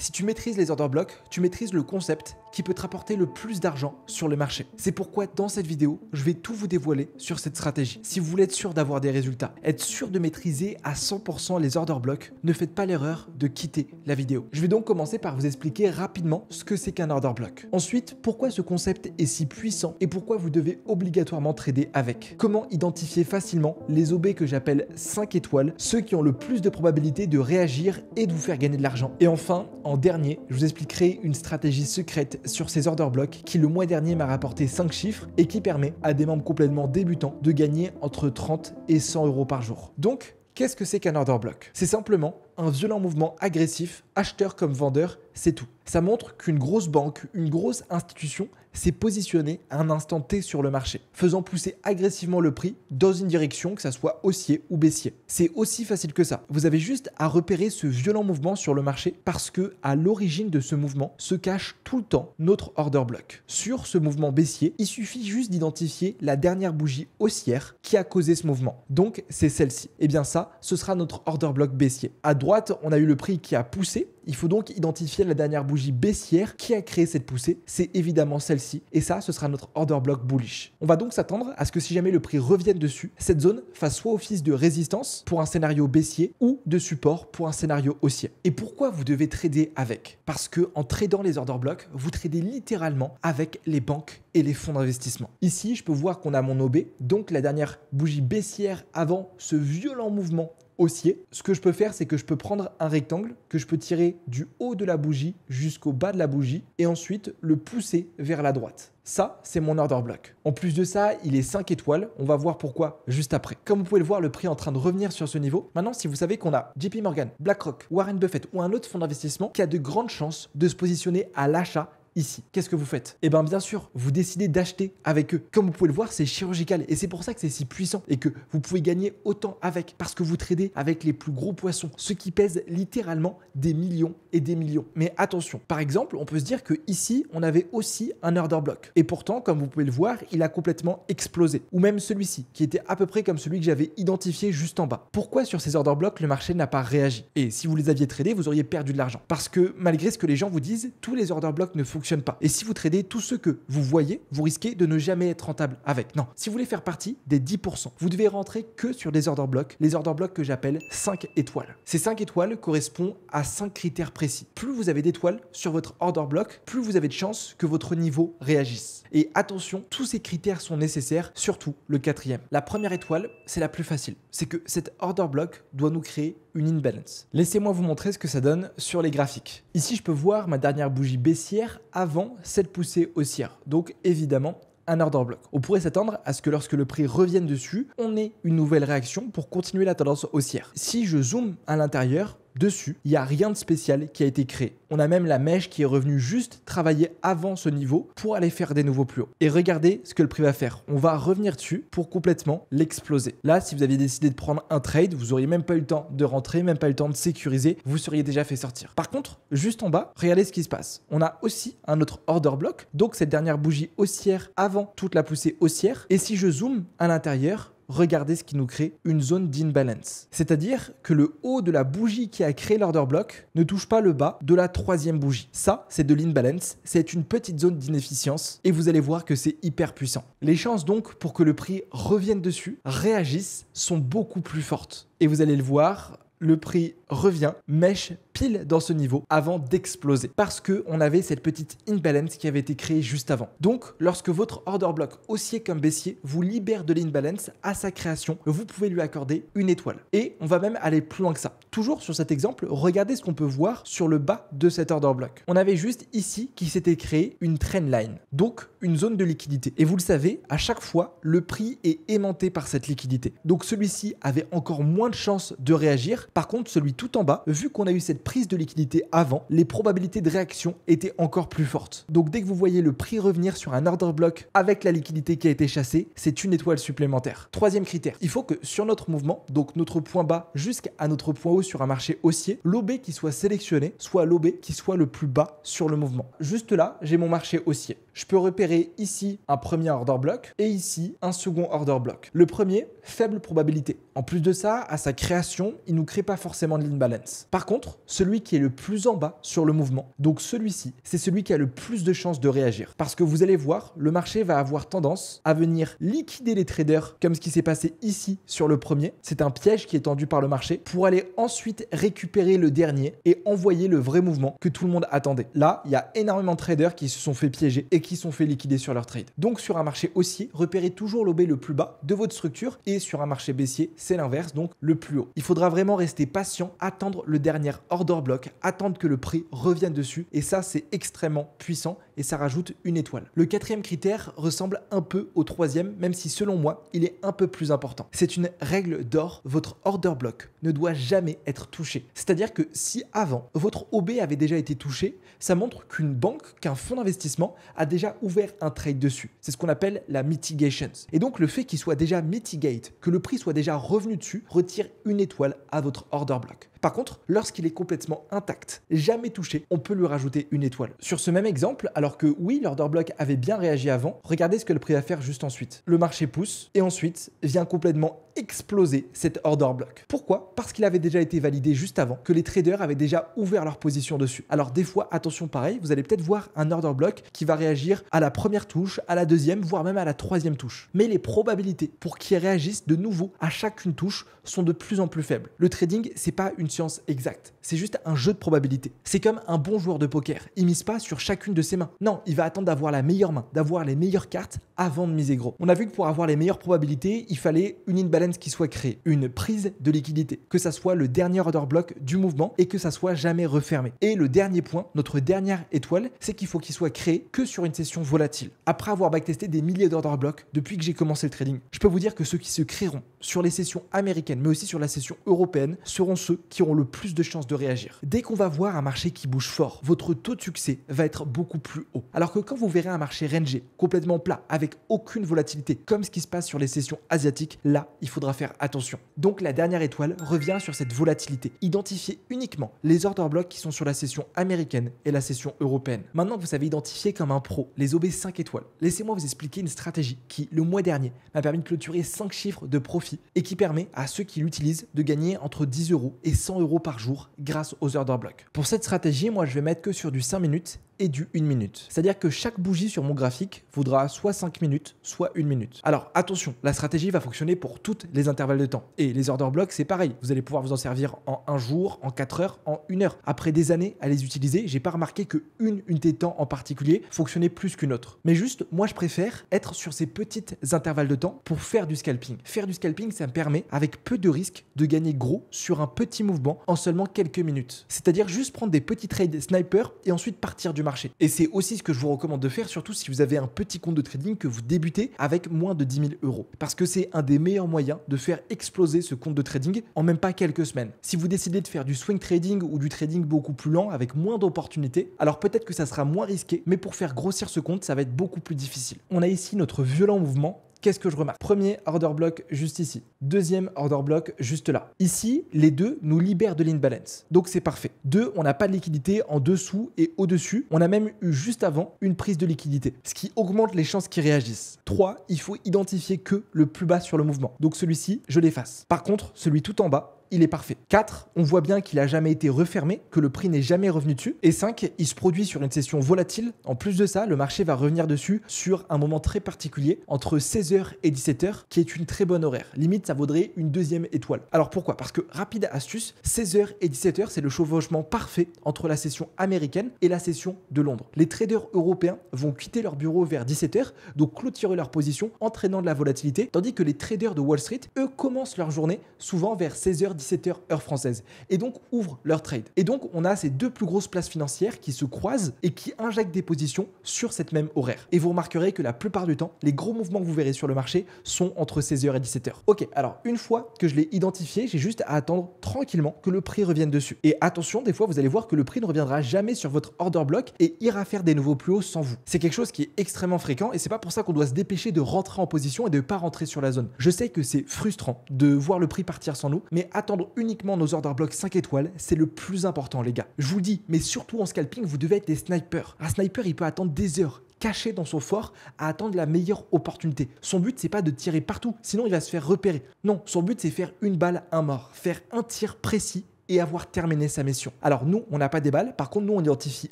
Si tu maîtrises les order blocks, tu maîtrises le concept qui peut te rapporter le plus d'argent sur le marché. C'est pourquoi dans cette vidéo, je vais tout vous dévoiler sur cette stratégie. Si vous voulez être sûr d'avoir des résultats, être sûr de maîtriser à 100% les order blocks, ne faites pas l'erreur de quitter la vidéo. Je vais donc commencer par vous expliquer rapidement ce que c'est qu'un order block. Ensuite, pourquoi ce concept est si puissant et pourquoi vous devez obligatoirement trader avec. Comment identifier facilement les OB que j'appelle 5 étoiles, ceux qui ont le plus de probabilité de réagir et de vous faire gagner de l'argent. Et enfin, en dernier, je vous expliquerai une stratégie secrète sur ces order blocks qui le mois dernier m'a rapporté 5 chiffres et qui permet à des membres complètement débutants de gagner entre 30 et 100 euros par jour. Donc, qu'est-ce que c'est qu'un order block? C'est simplement un violent mouvement agressif, acheteur comme vendeur, c'est tout. Ça montre qu'une grosse banque, une grosse institution s'est positionnée à un instant T sur le marché, faisant pousser agressivement le prix dans une direction, que ça soit haussier ou baissier. C'est aussi facile que ça. Vous avez juste à repérer ce violent mouvement sur le marché parce que à l'origine de ce mouvement se cache tout le temps notre order block. Sur ce mouvement baissier, il suffit juste d'identifier la dernière bougie haussière qui a causé ce mouvement. Donc c'est celle-ci. Et bien ça, ce sera notre order block baissier. À droite, on a eu le prix qui a poussé. Il faut donc identifier la dernière bougie baissière qui a créé cette poussée. C'est évidemment celle-ci. Et ça, ce sera notre order block bullish. On va donc s'attendre à ce que si jamais le prix revienne dessus, cette zone fasse soit office de résistance pour un scénario baissier ou de support pour un scénario haussier. Et pourquoi vous devez trader avec? Parce que en tradant les order blocks, vous tradez littéralement avec les banques et les fonds d'investissement. Ici, je peux voir qu'on a mon OB, donc la dernière bougie baissière avant ce violent mouvement haussier. Ce que je peux faire, c'est que je peux prendre un rectangle que je peux tirer du haut de la bougie jusqu'au bas de la bougie et ensuite le pousser vers la droite. Ça, c'est mon order block. En plus de ça, il est 5 étoiles. On va voir pourquoi juste après. Comme vous pouvez le voir, le prix est en train de revenir sur ce niveau. Maintenant, si vous savez qu'on a JP Morgan, BlackRock, Warren Buffett ou un autre fonds d'investissement qui a de grandes chances de se positionner à l'achat ici, qu'est-ce que vous faites? Eh bien, bien sûr, vous décidez d'acheter avec eux. Comme vous pouvez le voir, c'est chirurgical et c'est pour ça que c'est si puissant et que vous pouvez gagner autant avec parce que vous tradez avec les plus gros poissons, ceux qui pèsent littéralement des millions et des millions. Mais attention, par exemple, on peut se dire que ici, on avait aussi un order block et pourtant, comme vous pouvez le voir, il a complètement explosé. Ou même celui-ci, qui était à peu près comme celui que j'avais identifié juste en bas. Pourquoi sur ces order blocks, le marché n'a pas réagi? Et si vous les aviez tradés, vous auriez perdu de l'argent. Parce que malgré ce que les gens vous disent, tous les order blocks ne fonctionnent pas. Et si vous tradez tous ceux que vous voyez, vous risquez de ne jamais être rentable avec. Non, si vous voulez faire partie des 10%, vous devez rentrer que sur des order blocks, les order blocks que j'appelle 5 étoiles. Ces 5 étoiles correspondent à 5 critères précis. Plus vous avez d'étoiles sur votre order block, plus vous avez de chances que votre niveau réagisse. Et attention, tous ces critères sont nécessaires, surtout le quatrième. La première étoile, c'est la plus facile. C'est que cet order block doit nous créer une imbalance. Laissez-moi vous montrer ce que ça donne sur les graphiques. Ici, je peux voir ma dernière bougie baissière avant cette poussée haussière. Donc évidemment, un order block. On pourrait s'attendre à ce que lorsque le prix revienne dessus, on ait une nouvelle réaction pour continuer la tendance haussière. Si je zoome à l'intérieur, dessus, il n'y a rien de spécial qui a été créé. On a même la mèche qui est revenue juste travailler avant ce niveau pour aller faire des nouveaux plus hauts. Et regardez ce que le prix va faire. On va revenir dessus pour complètement l'exploser. Là, si vous aviez décidé de prendre un trade, vous n'auriez même pas eu le temps de rentrer, même pas eu le temps de sécuriser, vous seriez déjà fait sortir. Par contre, juste en bas, regardez ce qui se passe. On a aussi un autre order block, donc cette dernière bougie haussière avant toute la poussée haussière. Et si je zoome à l'intérieur, regardez ce qui nous crée une zone d'imbalance. C'est-à-dire que le haut de la bougie qui a créé l'order block ne touche pas le bas de la troisième bougie. Ça, c'est de l'imbalance, c'est une petite zone d'inefficience et vous allez voir que c'est hyper puissant. Les chances donc pour que le prix revienne dessus, réagisse, sont beaucoup plus fortes. Et vous allez le voir, le prix revient, mèche pile dans ce niveau avant d'exploser parce qu'on avait cette petite imbalance qui avait été créée juste avant. Donc, lorsque votre order block haussier comme baissier vous libère de l'imbalance à sa création, vous pouvez lui accorder une étoile. Et on va même aller plus loin que ça. Toujours sur cet exemple, regardez ce qu'on peut voir sur le bas de cet order block. On avait juste ici qui s'était créé une trend line, donc une zone de liquidité. Et vous le savez, à chaque fois, le prix est aimanté par cette liquidité. Donc celui-ci avait encore moins de chances de réagir. Par contre, celui tout en bas, vu qu'on a eu cette prise de liquidité avant, les probabilités de réaction étaient encore plus fortes. Donc dès que vous voyez le prix revenir sur un order block avec la liquidité qui a été chassée, c'est une étoile supplémentaire. Troisième critère, il faut que sur notre mouvement, donc notre point bas jusqu'à notre point haut sur un marché haussier, l'OB qui soit sélectionné soit l'OB qui soit le plus bas sur le mouvement. Juste là, j'ai mon marché haussier. Je peux repérer ici un premier order block et ici un second order block. Le premier, faible probabilité. En plus de ça, à sa création, il ne nous crée pas forcément de l'imbalance. Par contre, celui qui est le plus en bas sur le mouvement. Donc celui-ci, c'est celui qui a le plus de chances de réagir. Parce que vous allez voir, le marché va avoir tendance à venir liquider les traders, comme ce qui s'est passé ici sur le premier. C'est un piège qui est tendu par le marché pour aller ensuite récupérer le dernier et envoyer le vrai mouvement que tout le monde attendait. Là, il y a énormément de traders qui se sont fait piéger et qui sont fait liquider sur leur trade. Donc sur un marché haussier, repérez toujours l'OB le plus bas de votre structure et sur un marché baissier, c'est l'inverse, donc le plus haut. Il faudra vraiment rester patient, attendre le dernier order block, attendre que le prix revienne dessus et ça, c'est extrêmement puissant et ça rajoute une étoile. Le quatrième critère ressemble un peu au troisième, même si selon moi, il est un peu plus important. C'est une règle d'or, votre order block ne doit jamais être touché. C'est-à-dire que si avant, votre OB avait déjà été touché, ça montre qu'une banque, qu'un fonds d'investissement a déjà ouvert un trade dessus. C'est ce qu'on appelle la mitigation. Et donc le fait qu'il soit déjà mitigate, que le prix soit déjà revenu dessus, retire une étoile à votre order block. Par contre, lorsqu'il est complètement intact, jamais touché, on peut lui rajouter une étoile. Sur ce même exemple, alors que oui, l'order block avait bien réagi avant, regardez ce que le prix va faire juste ensuite. Le marché pousse et ensuite vient complètement exploser cet order block. Pourquoi? Parce qu'il avait déjà été validé juste avant, que les traders avaient déjà ouvert leur position dessus. Alors des fois, attention pareil, vous allez peut-être voir un order block qui va réagir à la première touche, à la deuxième, voire même à la troisième touche. Mais les probabilités pour qu'il réagisse de nouveau à chacune touche sont de plus en plus faibles. Le trading, c'est pas une science exacte, c'est juste un jeu de probabilités. C'est comme un bon joueur de poker, il mise pas sur chacune de ses mains. Non, il va attendre d'avoir la meilleure main, d'avoir les meilleures cartes avant de miser gros. On a vu que pour avoir les meilleures probabilités, il fallait une in-balance qui soit créée, une prise de liquidité, que ça soit le dernier order block du mouvement et que ça soit jamais refermé. Et le dernier point, notre dernière étoile, c'est qu'il faut qu'il soit créé que sur une session volatile. Après avoir backtesté des milliers d'order blocks depuis que j'ai commencé le trading, je peux vous dire que ceux qui se créeront sur les sessions américaines, mais aussi sur la session européenne, seront ceux qui auront le plus de chances de réagir. Dès qu'on va voir un marché qui bouge fort, votre taux de succès va être beaucoup plus haut. Alors que quand vous verrez un marché rangé, complètement plat, avec aucune volatilité, comme ce qui se passe sur les sessions asiatiques, là, il faudra faire attention. Donc la dernière étoile revient sur cette volatilité. Identifiez uniquement les order blocks qui sont sur la session américaine et la session européenne. Maintenant que vous savez identifier comme un pro les OB 5 étoiles, laissez-moi vous expliquer une stratégie qui, le mois dernier, m'a permis de clôturer 5 chiffres de profit et qui permet à ceux qui l'utilisent de gagner entre 10 € et 100 € par jour grâce aux order blocks. Pour cette stratégie, moi je vais mettre que sur du 5 minutes et du 1 minute. C'est-à-dire que chaque bougie sur mon graphique vaudra soit 5 minutes, soit 1 minute. Alors attention, la stratégie va fonctionner pour toutes les intervalles de temps. Et les order blocks, c'est pareil. Vous allez pouvoir vous en servir en 1 jour, en 4 heures, en 1 heure. Après des années à les utiliser, j'ai pas remarqué que une unité de temps en particulier fonctionnait plus qu'une autre. Mais juste, moi je préfère être sur ces petites intervalles de temps pour faire du scalping. Faire du scalping, ça me permet, avec peu de risques, de gagner gros sur un petit mouvement en seulement quelques minutes. C'est-à-dire juste prendre des petits trades sniper et ensuite partir du marché. Et c'est aussi ce que je vous recommande de faire, surtout si vous avez un petit compte de trading que vous débutez avec moins de 10 000 €. Parce que c'est un des meilleurs moyens de faire exploser ce compte de trading en même pas quelques semaines. Si vous décidez de faire du swing trading ou du trading beaucoup plus lent avec moins d'opportunités, alors peut-être que ça sera moins risqué, mais pour faire grossir ce compte, ça va être beaucoup plus difficile. On a ici notre violent mouvement. Qu'est-ce que je remarque? Premier order block juste ici. Deuxième order block juste là. Ici, les deux nous libèrent de l'imbalance. Donc c'est parfait. 2, on n'a pas de liquidité en dessous et au-dessus. On a même eu juste avant une prise de liquidité, ce qui augmente les chances qu'ils réagissent. 3, il faut identifier que le plus bas sur le mouvement. Donc celui-ci, je l'efface. Par contre, celui tout en bas, il est parfait. 4, on voit bien qu'il n'a jamais été refermé, que le prix n'est jamais revenu dessus. Et 5, il se produit sur une session volatile. En plus de ça, le marché va revenir dessus sur un moment très particulier, entre 16h et 17h, qui est une très bonne horaire. Limite, ça vaudrait une deuxième étoile. Alors pourquoi? Parce que, rapide astuce, 16h et 17h, c'est le chevauchement parfait entre la session américaine et la session de Londres. Les traders européens vont quitter leur bureau vers 17h, donc clôturer leur position, entraînant de la volatilité, tandis que les traders de Wall Street, eux, commencent leur journée souvent vers 16h, 17h heure française et donc ouvrent leur trade. Et donc on a ces deux plus grosses places financières qui se croisent et qui injectent des positions sur cette même horaire. Et vous remarquerez que la plupart du temps, les gros mouvements que vous verrez sur le marché sont entre 16h et 17h. Ok, alors une fois que je l'ai identifié, j'ai juste à attendre tranquillement que le prix revienne dessus. Et attention, des fois vous allez voir que le prix ne reviendra jamais sur votre order block et ira faire des nouveaux plus hauts sans vous. C'est quelque chose qui est extrêmement fréquent et c'est pas pour ça qu'on doit se dépêcher de rentrer en position et de pas rentrer sur la zone. Je sais que c'est frustrant de voir le prix partir sans nous, mais attendre uniquement nos order blocks 5 étoiles, c'est le plus important les gars. Je vous le dis, mais surtout en scalping, vous devez être des snipers. Un sniper, il peut attendre des heures caché dans son fort à attendre la meilleure opportunité. Son but, c'est pas de tirer partout, sinon il va se faire repérer. Non, son but, c'est faire une balle, un mort, faire un tir précis et avoir terminé sa mission. Alors nous, on n'a pas des balles, par contre nous on identifie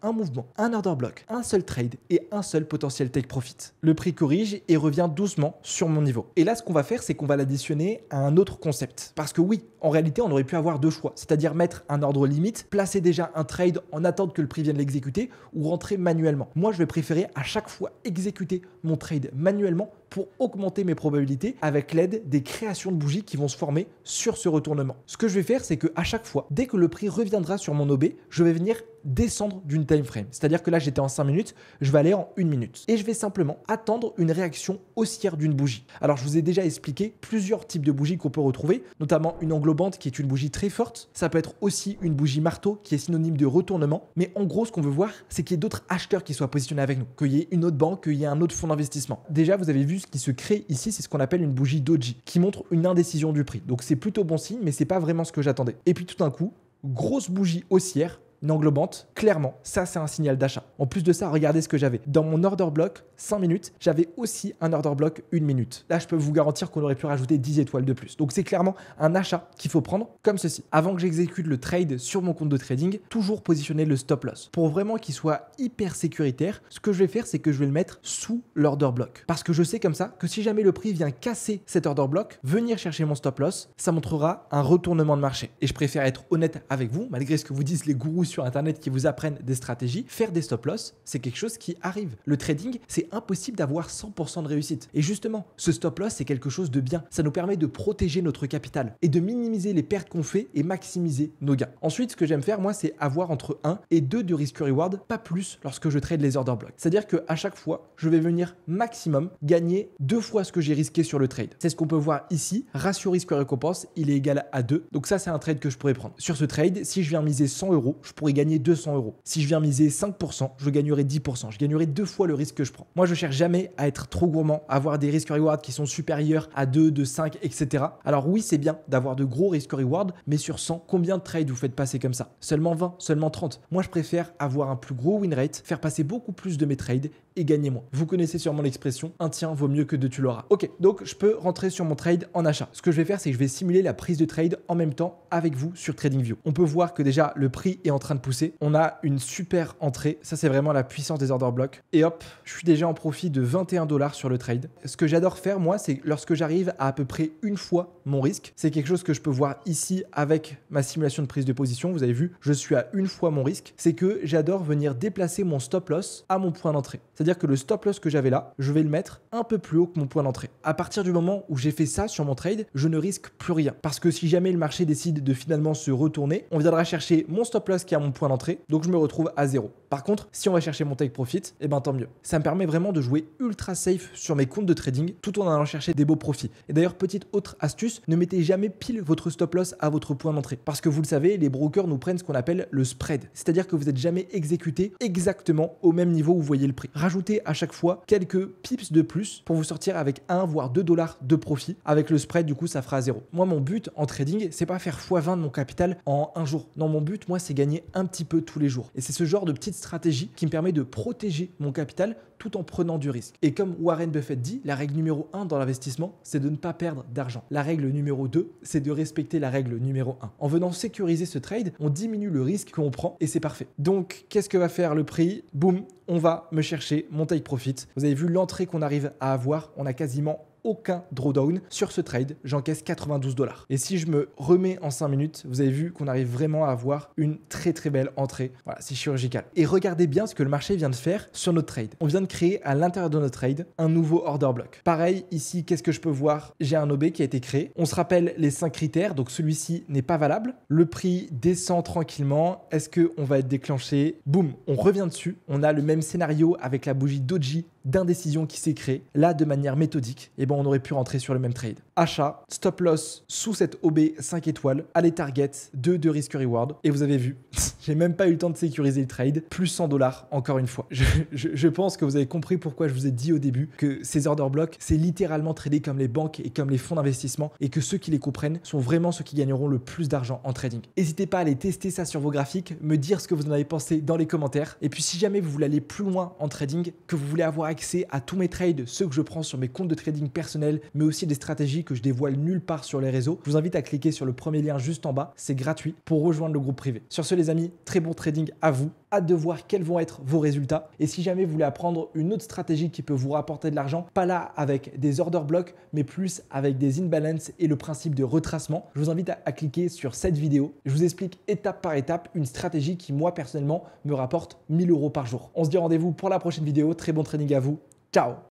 un mouvement, un order block, un seul trade et un seul potentiel take profit. Le prix corrige et revient doucement sur mon niveau. Et là ce qu'on va faire, c'est qu'on va l'additionner à un autre concept. Parce que oui, en réalité on aurait pu avoir deux choix, c'est-à-dire mettre un ordre limite, placer déjà un trade en attente que le prix vienne l'exécuter ou rentrer manuellement. Moi je vais préférer à chaque fois exécuter mon trade manuellement pour augmenter mes probabilités avec l'aide des créations de bougies qui vont se former sur ce retournement. Ce que je vais faire, c'est qu'à chaque fois, dès que le prix reviendra sur mon OB, je vais venir descendre d'une time frame. C'est-à-dire que là, j'étais en 5 minutes, je vais aller en 1 minute. Et je vais simplement attendre une réaction haussière d'une bougie. Alors, je vous ai déjà expliqué plusieurs types de bougies qu'on peut retrouver, notamment une englobante qui est une bougie très forte. Ça peut être aussi une bougie marteau qui est synonyme de retournement. Mais en gros, ce qu'on veut voir, c'est qu'il y ait d'autres acheteurs qui soient positionnés avec nous, qu'il y ait une autre banque, qu'il y ait un autre fonds d'investissement. Déjà, vous avez vu ce qui se crée ici, c'est ce qu'on appelle une bougie doji, qui montre une indécision du prix. Donc, c'est plutôt bon signe, mais c'est pas vraiment ce que j'attendais. Et puis, tout d'un coup, grosse bougie haussière, une englobante, clairement, ça c'est un signal d'achat. En plus de ça, regardez ce que j'avais. Dans mon order block, 5 minutes, j'avais aussi un order block 1 minute. Là, je peux vous garantir qu'on aurait pu rajouter 10 étoiles de plus. Donc c'est clairement un achat qu'il faut prendre comme ceci. Avant que j'exécute le trade sur mon compte de trading, toujours positionner le stop loss. Pour vraiment qu'il soit hyper sécuritaire, ce que je vais faire, c'est que je vais le mettre sous l'order block. Parce que je sais comme ça que si jamais le prix vient casser cet order block, venir chercher mon stop loss, ça montrera un retournement de marché. Et je préfère être honnête avec vous, malgré ce que vous disent les gourous sur internet qui vous apprennent des stratégies, faire des stop loss, c'est quelque chose qui arrive. Le trading, c'est impossible d'avoir 100% de réussite. Et justement, ce stop loss, c'est quelque chose de bien. Ça nous permet de protéger notre capital et de minimiser les pertes qu'on fait et maximiser nos gains. Ensuite, ce que j'aime faire, moi, c'est avoir entre 1 et 2 de risk reward, pas plus lorsque je trade les order blocks. C'est-à-dire qu'à chaque fois, je vais venir maximum gagner 2 fois ce que j'ai risqué sur le trade. C'est ce qu'on peut voir ici. Ratio risque récompense, il est égal à 2. Donc ça, c'est un trade que je pourrais prendre. Sur ce trade, si je viens miser 100 €, je pourrais gagner 200 €. Si je viens miser 5%, je gagnerai 10%. Je gagnerai 2 fois le risque que je prends. Moi, je cherche jamais à être trop gourmand, à avoir des risques reward qui sont supérieurs à 2, 5, etc. Alors oui, c'est bien d'avoir de gros risques reward, mais sur 100, combien de trades vous faites passer comme ça? Seulement 20, seulement 30. Moi, je préfère avoir un plus gros win rate, faire passer beaucoup plus de mes trades et gagner moins. Vous connaissez sûrement l'expression, un tien vaut mieux que deux tu l'auras. Ok, donc je peux rentrer sur mon trade en achat. Ce que je vais faire, c'est que je vais simuler la prise de trade en même temps avec vous sur TradingView. On peut voir que déjà le prix est en train de pousser. On a une super entrée. Ça, c'est vraiment la puissance des order blocks. Et hop, je suis déjà en profit de 21 $ sur le trade. Ce que j'adore faire, moi, c'est lorsque j'arrive à peu près une fois mon risque, c'est quelque chose que je peux voir ici avec ma simulation de prise de position. Vous avez vu, je suis à une fois mon risque. C'est que j'adore venir déplacer mon stop loss à mon point d'entrée. C'est-à-dire que le stop loss que j'avais là, je vais le mettre un peu plus haut que mon point d'entrée. À partir du moment où j'ai fait ça sur mon trade, je ne risque plus rien. Parce que si jamais le marché décide de finalement se retourner, on viendra chercher mon stop loss qui est à mon point d'entrée. Donc je me retrouve à 0. Par contre, si on va chercher mon take profit, eh ben tant mieux. Ça me permet vraiment de jouer ultra safe sur mes comptes de trading tout en allant chercher des beaux profits. Et d'ailleurs, petite autre astuce, ne mettez jamais pile votre stop loss à votre point d'entrée. Parce que vous le savez, les brokers nous prennent ce qu'on appelle le spread. C'est-à-dire que vous n'êtes jamais exécuté exactement au même niveau où vous voyez le prix. Rajoutez à chaque fois quelques pips de plus pour vous sortir avec 1 voire 2 $ de profit. Avec le spread, du coup, ça fera 0. Moi, mon but en trading, c'est pas faire x20 de mon capital en un jour. Non, mon but, moi, c'est gagner un petit peu tous les jours. Et c'est ce genre de petite stratégie qui me permet de protéger mon capital tout en prenant du risque. Et comme Warren Buffett dit, la règle numéro 1 dans l'investissement, c'est de ne pas perdre d'argent. La règle numéro 2, c'est de respecter la règle numéro 1. En venant sécuriser ce trade, on diminue le risque qu'on prend et c'est parfait. Donc, qu'est-ce que va faire le prix? Boum, on va me chercher mon take profit. Vous avez vu l'entrée qu'on arrive à avoir, on a quasiment aucun drawdown. Sur ce trade, j'encaisse 92 $. Et si je me remets en 5 minutes, vous avez vu qu'on arrive vraiment à avoir une très très belle entrée. Voilà, c'est chirurgical. Et regardez bien ce que le marché vient de faire sur notre trade. On vient de créer à l'intérieur de notre trade un nouveau order block. Pareil, ici, qu'est-ce que je peux voir? J'ai un OB qui a été créé. On se rappelle les 5 critères, donc celui-ci n'est pas valable. Le prix descend tranquillement. Est-ce qu'on va être déclenché? Boum, on revient dessus. On a le même scénario avec la bougie doji d'indécision qui s'est créée. Là, de manière méthodique, et on aurait pu rentrer sur le même trade. Achat, stop loss sous cette OB 5 étoiles, allez target, 2 de risk reward. Et vous avez vu, j'ai même pas eu le temps de sécuriser le trade, plus 100 $, encore une fois. Je pense que vous avez compris pourquoi je vous ai dit au début que ces order blocks, c'est littéralement tradé comme les banques et comme les fonds d'investissement et que ceux qui les comprennent sont vraiment ceux qui gagneront le plus d'argent en trading. N'hésitez pas à aller tester ça sur vos graphiques, me dire ce que vous en avez pensé dans les commentaires. Et puis si jamais vous voulez aller plus loin en trading, que vous voulez avoir accès à tous mes trades, ceux que je prends sur mes comptes de trading personnels, mais aussi des stratégies que je dévoile nulle part sur les réseaux, je vous invite à cliquer sur le premier lien juste en bas, c'est gratuit pour rejoindre le groupe privé. Sur ce les amis, très bon trading à vous. Hâte de voir quels vont être vos résultats. Et si jamais vous voulez apprendre une autre stratégie qui peut vous rapporter de l'argent, pas là avec des order blocks, mais plus avec des imbalance et le principe de retracement, je vous invite à cliquer sur cette vidéo. Je vous explique étape par étape une stratégie qui, moi personnellement, me rapporte 1000 € par jour. On se dit rendez-vous pour la prochaine vidéo. Très bon trading à vous. Ciao!